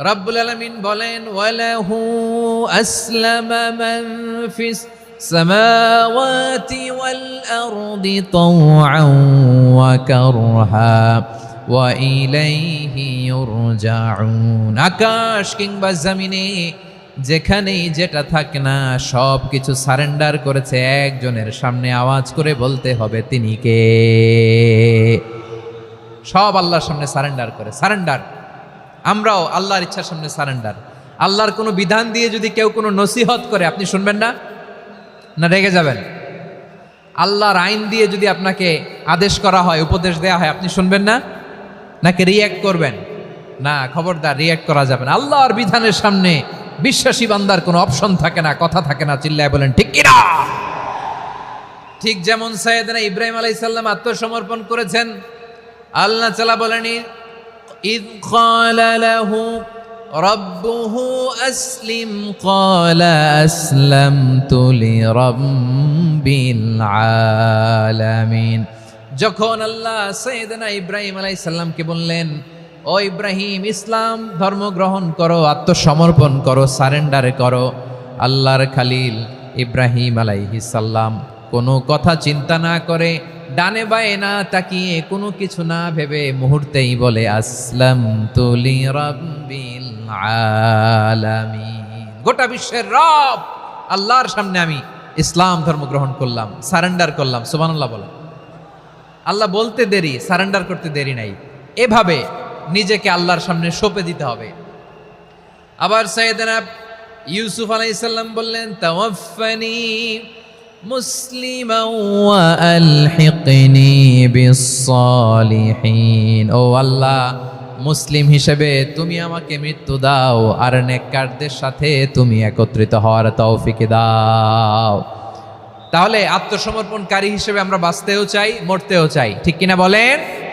রব্বুল আলামিন বলেন ওয়ালাহু আসলামা মান ফিস সামাওয়াতি ওয়াল আরদি তাওআন ওয়া কারহা ওয়া ইলাইহি ইউরজাউন। আকাশ কিংবা জমিনে যেখানেই যেটা থাকে না সব কিছু সারেন্ডার করেছে একজনের সামনে। আওয়াজ করে বলতে হবে তিনি কে? সব আল্লাহর সামনে সারেন্ডার করে। সারেন্ডার। আমরাও আল্লাহর ইচ্ছার সামনে সারেন্ডার। আল্লাহর কোনো বিধান দিয়ে যদি কেউ কোনো নসিহত করে আপনি শুনবেন না? না রেগে যাবেন? আল্লাহর আইন দিয়ে যদি আপনাকে আদেশ করা হয়, উপদেশ দেয়া হয়, আপনি শুনবেন না? নাকি রিয়্যাক্ট করবেন? না, খবরদার, রিয়্যাক্ট করা যাবে না। আল্লাহর বিধানের সামনে বিশ্বাসী বান্দার কোনো অপশন থাকে না, কথা থাকে না। চিল্লায় বলেন ঠিক কিনা? ঠিক যেমন সাইয়েদনা ইব্রাহিম আলাইহিস সালাম আত্মসমর্পণ করেছেন। আল্লাহ তাআলা বলেন إذ قال له ربه أسلم قال أسلمت لرب العالمين। যখন আল্লাহ সাইয়েদনা ইব্রাহিম আলাইহিস সালামকে বললেন, ও ইব্রাহিম, ইসলাম ধর্ম গ্রহণ করো, আত্মসমর্পণ করো, সারেন্ডার করো, আল্লাহর খালিল ইব্রাহিম আলাইহিস সালাম কোনো কথা চিন্তা না করে, ডানে বায়ে না তাকিয়ে, কোনো কিছু না ভেবে মুহূর্তেই বলে আসলামতু লিরাব্বিল আলামিন। গোটা বিশ্বের রব আল্লাহর সামনে আমি ইসলাম ধর্ম গ্রহণ করলাম, সারেন্ডার করলাম। সুবহানাল্লাহ বলেন। আল্লাহ বলতে দেরি, সারেন্ডার করতে দেরি নাই। এভাবে নিজেকে আল্লাহর সামনে সঁপে দিতে হবে। আবার সাইয়েদনা ইউসুফ আলাইহিস সালাম বললেন তাওয়াফফানি মুসলিমান ওয়া আলহিকনি বিস-সালিহিন। ও আল্লাহ, মুসলিম হিসেবে তুমি আমাকে মৃত্যু দাও, আর নেককারদের সাথে তুমি একত্রিত হওয়ার তৌফিক দাও। তাহলে আত্মসমর্পণকারী হিসেবে আমরা বাঁচতেও চাই, মরতেও চাই। ঠিক কিনা বলেন?